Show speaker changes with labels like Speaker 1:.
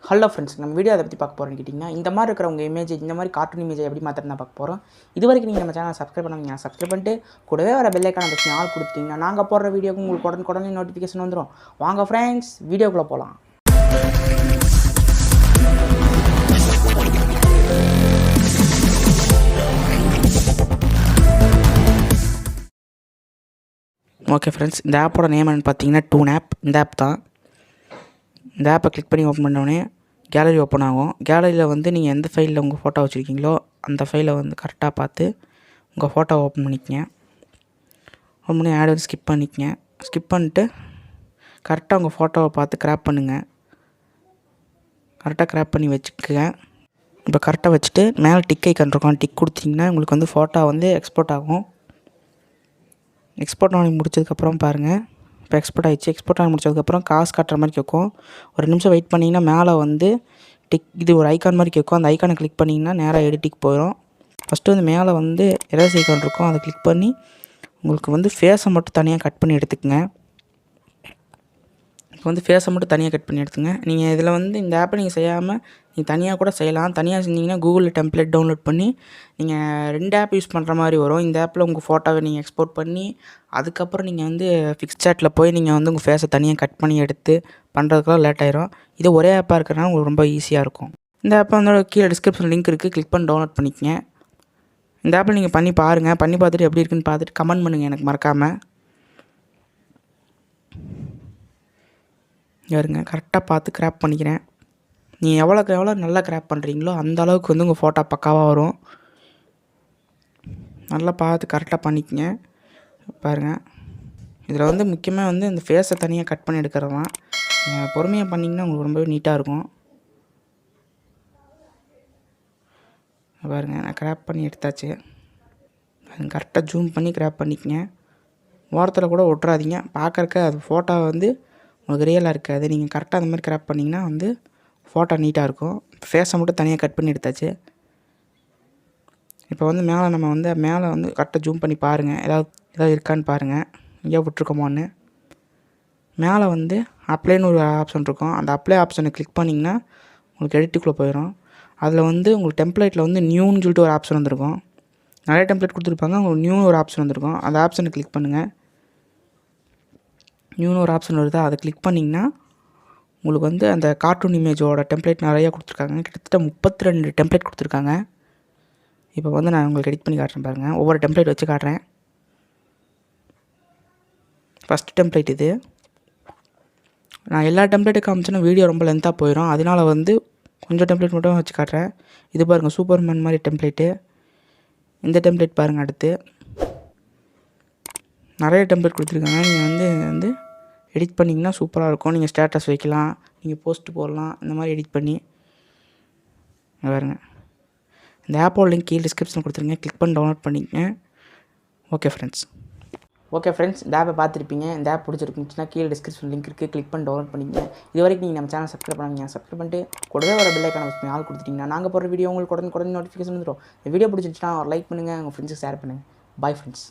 Speaker 1: Hello friends, நம்ம video அதை பற்றி பார்க்க போகிறோன்னு கேட்டிங்கன்னா, இந்த மாதிரி இருக்கிற உங்கள் இமேஜ், இந்த மாதிரி கார்ட்டூன் இமேஜை எப்படி மாற்றினா பார்க்க போகிறோம். இது வரைக்கும் நீங்கள் நம்ம சேனல் சப்ஸ்கிரைப் பண்ணுவீங்க, சப்ஸ்கிரைப் பண்ணிட்டு கூடவே வர பெல் ஐக்கான பற்றி ஆல் கொடுத்தீங்கன்னா நாங்கள் போடுற வீடியோக்கு உங்களுக்கு உடனே நோட்டிஃபிகேஷன் வந்துடும். வாங்க ஃப்ரெண்ட்ஸ், வீடியோக்குள்ளே போகலாம். ஓகே ஃப்ரெண்ட்ஸ், இந்த ஆப்போட நேம் என்னன்னு பார்த்தீங்கன்னா டூன் ஆப். இந்த ஆப் தான். இந்த ஆப்பை கிளிக் பண்ணி ஓப்பன் பண்ணோடனே கேலரி ஓப்பன் ஆகும். கேலரியில் வந்து நீங்கள் எந்த ஃபைலில் உங்கள் ஃபோட்டோ வச்சுருக்கீங்களோ அந்த ஃபைலை வந்து கரெக்டாக பார்த்து உங்கள் ஃபோட்டோ ஓப்பன் பண்ணிக்கங்க. ஓப்பன் பண்ணி ஆட் வந்து ஸ்கிப் பண்ணிக்கங்க. ஸ்கிப் பண்ணிட்டு கரெக்டாக உங்கள் ஃபோட்டோவை பார்த்து கிராப் பண்ணுங்கள். கரெக்டாக கிராப் பண்ணி வச்சுக்கங்க. இப்போ கரெக்டாக வச்சுட்டு மேலே டிக் ஐக்கான் இருக்கும், டிக் கொடுத்தீங்கன்னா உங்களுக்கு வந்து ஃபோட்டோ வந்து எக்ஸ்போர்ட் ஆகும். எக்ஸ்போர்ட் ஆகி முடிச்சதுக்கப்புறம் பாருங்கள், இப்போ எக்ஸ்போர்ட் ஆகிடுச்சு. எக்ஸ்போர்ட் ஆகி முடிச்சதுக்கப்புறம் காசு காட்டுற மாதிரி கேட்கும். ஒரு நிமிஷம் வெயிட் பண்ணிங்கன்னா மேலே வந்து இது ஒரு ஐக்கான் மாதிரி கேட்கும். அந்த ஐக்கானை கிளிக் பண்ணிங்கன்னா நேராக எடிட்டிங் போயிடும். ஃபஸ்ட்டு வந்து மேலே வந்து எரேஸ் ஐக்கான் இருக்கும், அதை கிளிக் பண்ணி உங்களுக்கு வந்து ஃபேஸை மட்டும் தனியாக கட் பண்ணி எடுத்துக்கங்க. இப்போ வந்து ஃபேஸை மட்டும் தனியாக கட் பண்ணி எடுத்துங்க. நீங்கள் இதில் வந்து இந்த ஆப்பை நீங்கள் செய்யாமல் நீங்கள் தனியாக கூட செய்யலாம். தனியாக செஞ்சிங்கன்னா கூகுளில் டெம்ப்ளேட் டவுன்லோட் பண்ணி நீங்கள் 2 ஆப் யூஸ் பண்ணுற மாதிரி வரும். இந்த ஆப்பில் உங்கள் ஃபோட்டோவை நீங்கள் எக்ஸ்போர்ட் பண்ணி அதுக்கப்புறம் நீங்கள் வந்து ஃபிக்ஸ் சாட்டில் போய் நீங்கள் வந்து உங்கள் ஃபேஸை தனியாக கட் பண்ணி எடுத்து பண்ணுறதுக்குலாம் லேட் ஆயிரும். இது ஒரே ஆப்பாக இருக்கிறனால உங்களுக்கு ரொம்ப ஈஸியாக இருக்கும். இந்த ஆப்பை வந்து கீழே டிஸ்கிரிப்ஷன் லிங்க் இருக்குது, கிளிக் பண்ணி டவுன்லோட் பண்ணிக்கங்க. இந்த ஆப்பில் நீங்கள் பண்ணி பாருங்கள். பண்ணி பார்த்துட்டு எப்படி இருக்குன்னு பார்த்துட்டு கமெண்ட் பண்ணுங்கள் எனக்கு மறக்காமல். யாருங்க கரெக்டாக பார்த்து கிராப் பண்ணிக்கிறேன். நீங்கள் எவ்வளோ நல்லா கிராப் பண்ணுறீங்களோ அந்த அளவுக்கு வந்து உங்கள் ஃபோட்டோ பக்காவாக வரும். நல்லா பார்த்து கரெக்டாக பண்ணிக்கங்க. பாருங்கள், இதில் வந்து முக்கியமாக வந்து இந்த ஃபேஸை தனியாக கட் பண்ணி எடுக்கிறது தான். நீங்கள் பொறுமையாக பண்ணிங்கன்னா உங்களுக்கு ரொம்பவே நீட்டாக இருக்கும். பாருங்கள், நான் கிராப் பண்ணி எடுத்தாச்சு. அது கரெக்டாக ஜூம் பண்ணி கிராப் பண்ணிக்கங்க. ஓரத்தில் கூட ஒட்டுறாதீங்க. பார்க்குறக்க அது ஃபோட்டோ வந்து உங்களுக்கு ரியலாக இருக்காது. நீங்கள் கரெக்டாக அந்த மாதிரி கிராப் பண்ணிங்கன்னா வந்து ஃபோட்டோ நீட்டாக இருக்கும். ஃபேஸை மட்டும் தனியாக கட் பண்ணி எடுத்தாச்சு. இப்போ வந்து நம்ம மேலே வந்து கரெக்டாக ஜூம் பண்ணி பாருங்கள், ஏதாவது இருக்கான்னு பாருங்கள், எங்கேயோ விட்ருக்கோமோன்னு. மேலே வந்து அப்ளைன்னு ஒரு ஆப்ஷன் இருக்கும். அந்த அப்ளை ஆப்ஷனை கிளிக் பண்ணிங்கன்னா உங்களுக்கு எடிட்டுக்குள்ளே போயிடும். அதில் வந்து உங்களுக்கு டெம்ப்ளேட்டில் வந்து நியூன்னு சொல்லிட்டு ஒரு ஆப்ஷன் வந்துருக்கும். நிறைய டெம்ப்ளேட் கொடுத்துருப்பாங்க, உங்களுக்கு நியூன்னு ஒரு ஆப்ஷன் வந்துருக்கும். அந்த ஆப்ஷனை கிளிக் பண்ணுங்கள். நியூன்னு ஒரு ஆப்ஷன் வருதா, அதை கிளிக் பண்ணிங்கன்னா உங்களுக்கு வந்து அந்த கார்ட்டூன் இமேஜோட டெம்ப்ளேட் நிறையா கொடுத்துருக்காங்க. கிட்டத்தட்ட 32 டெம்ப்ளேட் கொடுத்துருக்காங்க. இப்போ வந்து நான் உங்களுக்கு எடிட் பண்ணி காட்டுறேன் பாருங்கள். ஒவ்வொரு டெம்ப்ளேட் வச்சு காட்டுறேன். ஃபஸ்ட்டு டெம்ப்ளேட் இது. நான் எல்லா டெம்ப்ளேட்டுக்கு காமிச்சேன்னா வீடியோ ரொம்ப லென்த்தாக போயிடும். அதனால வந்து கொஞ்சம் டெம்ப்ளேட் மட்டும் வச்சு காட்டுறேன். இது பாருங்கள், சூப்பர்மேன் மாதிரி டெம்ப்ளேட்டு. இந்த டெம்ப்ளேட் பாருங்கள். அடுத்து நிறைய டெம்ப்ளேட் கொடுத்துருக்காங்க. நீங்கள் வந்து எடிட் பண்ணிங்கன்னா சூப்பராக இருக்கும். நீங்கள் ஸ்டேட்டஸ் வைக்கலாம், நீங்கள் போஸ்ட் போடலாம், இந்த மாதிரி எடிட் பண்ணி பாருங்கள். இந்த ஆப்போட லிங்க் கீழே டிஸ்கிரிப்ஷன் கொடுத்துருங்க, கிளிக் பண்ணி டவுன்லோட் பண்ணிக்கங்க. ஓகே ஃப்ரெண்ட்ஸ், இந்த ஆப்பை பார்த்துருப்பீங்க. இந்த ஆப் பிடிச்சிருந்துச்சுன்னா கீழே டிஸ்கிரிப்ஷன் லிங்க் இருக்குது, கிளிக் பண்ணி டவுன்லோட் பண்ணிக்கங்க. இது வரைக்கும் நீங்கள் நம்ம சேனல் சப்ஸ்கிரைப் பண்ணுவீங்க, சப்ஸ்கிரைப் பண்ணிட்டு கூடவே வர பெல் ஐக்கான பற்றி ஆல் கொடுத்துட்டிங்கன்னா நாங்கள் போடுற வீடியோ உங்களுக்கு உடனே நோட்டிஃபிகேஷன் வந்துடும். இந்த வீடியோ பிடிச்சிருந்துச்சுன்னா லைக் பண்ணுங்கள், உங்கள் ஃப்ரெண்ட்ஸுக்கு ஷேர் பண்ணுங்கள். Bye friends.